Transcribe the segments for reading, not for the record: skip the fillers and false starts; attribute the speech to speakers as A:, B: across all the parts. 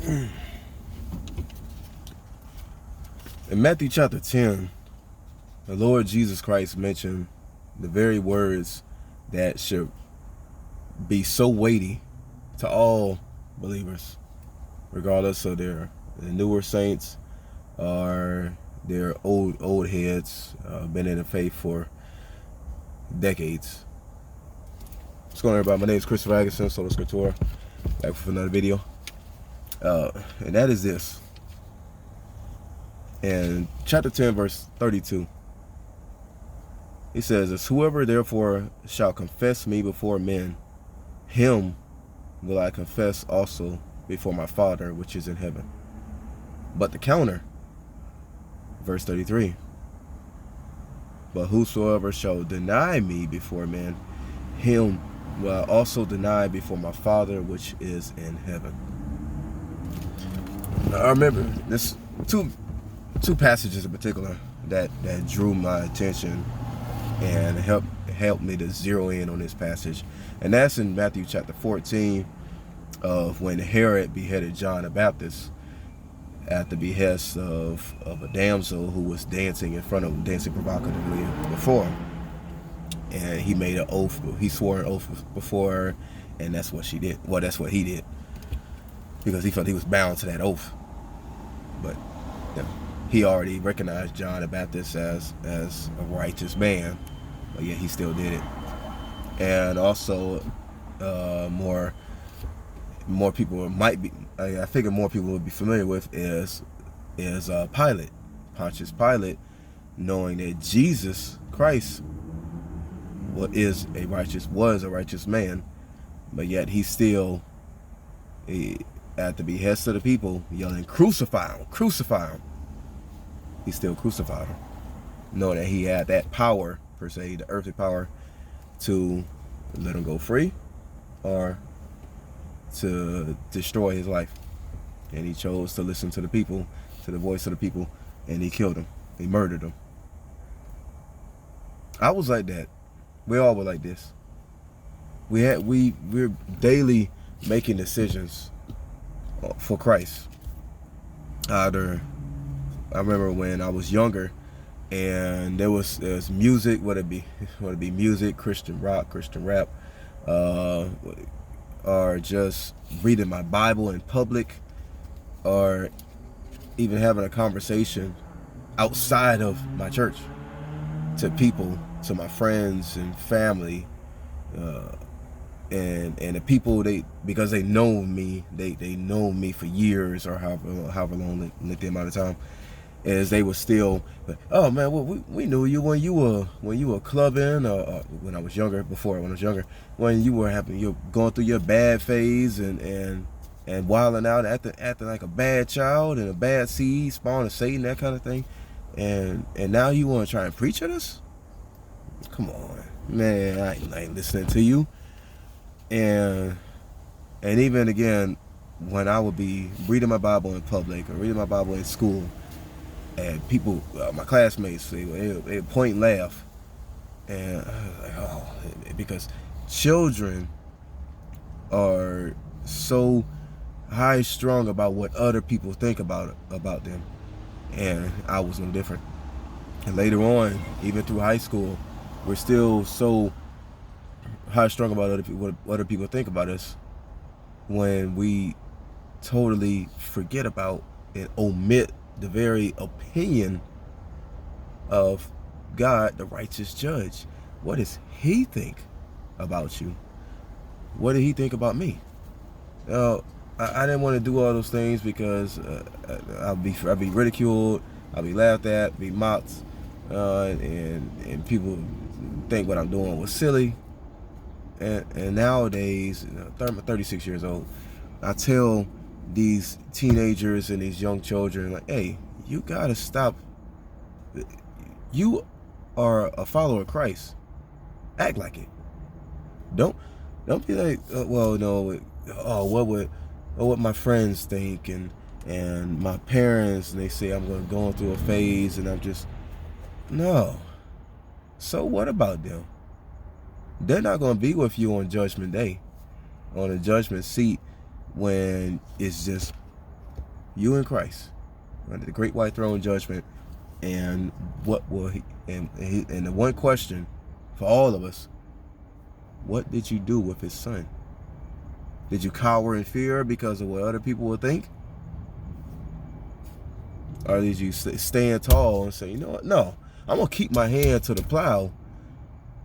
A: In Matthew chapter 10, the Lord Jesus Christ mentioned the very words that should be so weighty to all believers, regardless of their newer saints or their old heads, been in the faith for decades. What's going on, everybody? My name is Christopher Agason, Sola Scriptura, back with another video. And that is this. In chapter 10, verse 32, he says, "As whoever therefore shall confess me before men, him will I confess also before my Father which is in heaven." But the counter, verse 33, "But whosoever shall deny me before men, him will I also deny before my Father which is in heaven." Now, I remember this two passages in particular that drew my attention and helped me to zero in on this passage. And that's in Matthew chapter 14, of when Herod beheaded John the Baptist at the behest of a damsel who was dancing in front of him, dancing provocatively before him. And he made an oath, he swore an oath before her, and that's what she did. Well, that's what he did, because he felt he was bound to that oath. But you know, he already recognized John the Baptist as a righteous man, but yet he still did it. And also, more people might be, I figure more people would be familiar with is Pilate, Pontius Pilate, knowing that Jesus Christ was a righteous man, but yet he still, at the behest of the people, yelling, "Crucify him, crucify him." He still crucified him, knowing that he had that power, per se, the earthly power, to let him go free or to destroy his life. And he chose to listen to the people, to the voice of the people, and he killed him. He murdered him. I was like that. We all were like this. We're daily making decisions for Christ. Either, I remember when I was younger, and there's music, whether it be music, Christian rock, Christian rap, or just reading my Bible in public, or even having a conversation outside of my church to people, to my friends and family, and the people, because they know me, they know me for years, or however long the amount of time, as they were still like, "Oh man, well, we knew you when you were clubbing, or when I was younger, when you were you're going through your bad phase and wilding out, acting like a bad child and a bad seed, spawn of Satan, that kind of thing, and now you want to try and preach at us? Come on, man, I ain't listening to you." And even again, when I would be reading my Bible in public or reading my Bible in school, and people, my classmates, they point and laugh, and I was like, oh, because children are so high-strung about what other people think about them, and I was no different. And later on, even through high school, we're still so high-strung about what other people think about us, when we totally forget about and omit the very opinion of God, the righteous judge. What does he think about you? What did he think about me? I didn't want to do all those things because I'll be ridiculed, I'll be laughed at, be mocked, and people think what I'm doing was silly. And nowadays, I'm 36 years old, I tell these teenagers and these young children, like, hey, you gotta stop. You are a follower of Christ. Act like it. Don't be like, well, no, what my friends think, and my parents, and they say I'm going through a phase, and I'm just, no. So what about them? They're not going to be with you on Judgment Day, on the judgment seat, when it's just you and Christ, under the great white throne judgment. And what will he, and the one question for all of us, what did you do with his son? Did you cower in fear because of what other people will think? Or did you stand tall and say, you know what, no, I'm going to keep my hand to the plow,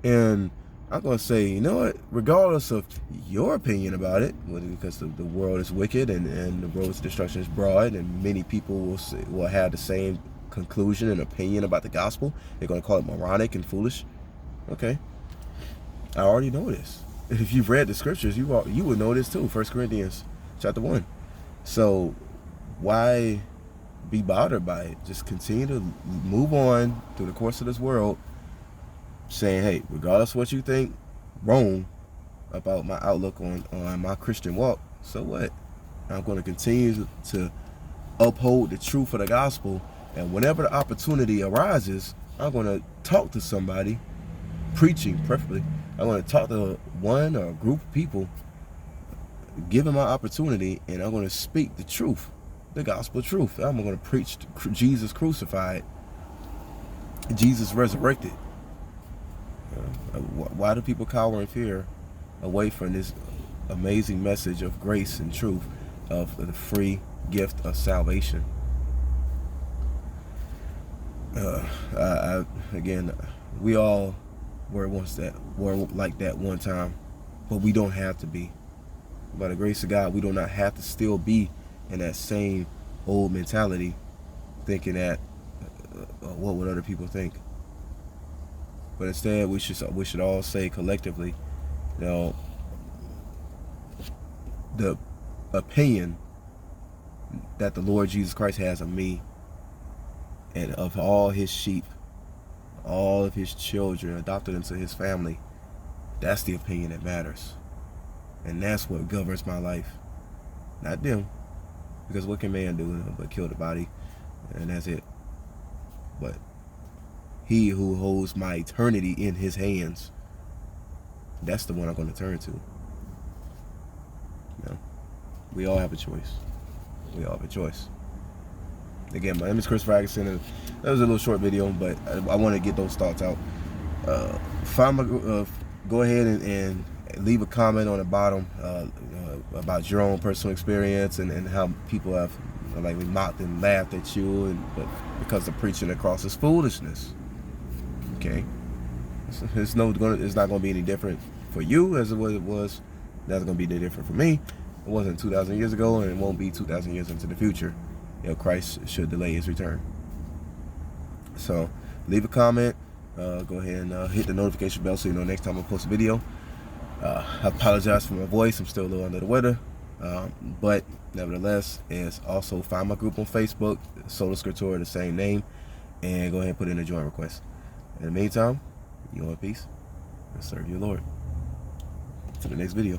A: and I'm going to say, you know what, regardless of your opinion about it, because the world is wicked and the road to destruction is broad, and many people will have the same conclusion and opinion about the gospel. They're going to call it moronic and foolish. Okay, I already know this. If you've read the scriptures, you would know this too. 1 Corinthians chapter 1. So why be bothered by it? Just continue to move on through the course of this world, saying, hey, regardless of what you think wrong about my outlook on my Christian walk, so what? I'm going to continue to uphold the truth of the gospel, and whenever the opportunity arises, I'm going to talk to somebody, preaching preferably. I'm going to talk to one or a group of people, give them my opportunity, and I'm going to speak the truth, the gospel truth. I'm going to preach Jesus crucified, Jesus resurrected. Why do people cower in fear away from this amazing message of grace and truth, of the free gift of salvation? Again, we all were like that one time, but we don't have to be. By the grace of God, we do not have to still be in that same old mentality, thinking that what would other people think. But instead, we should all say collectively, you know, the opinion that the Lord Jesus Christ has of me and of all his sheep, all of his children, adopted into his family, that's the opinion that matters. And that's what governs my life, not them. Because what can man do but kill the body, and that's it. But he who holds my eternity in his hands, that's the one I'm going to turn to. You know, we all have a choice. We all have a choice. Again, my name is Chris Ferguson, and that was a little short video, but I want to get those thoughts out. Go ahead and leave a comment on the bottom about your own personal experience and how people have mocked and laughed at you, but because of preaching the cross is foolishness. Okay, it's not going to be any different for you as it was. That's going to be any different for me. It wasn't 2,000 years ago, and it won't be 2,000 years into the future. You know, Christ should delay his return. So leave a comment. Go ahead and hit the notification bell so you know next time I post a video. I apologize for my voice. I'm still a little under the weather. But nevertheless, is also find my group on Facebook, Sola Scriptura, the same name, and go ahead and put in a join request. In the meantime, you in peace and serve your Lord. To the next video.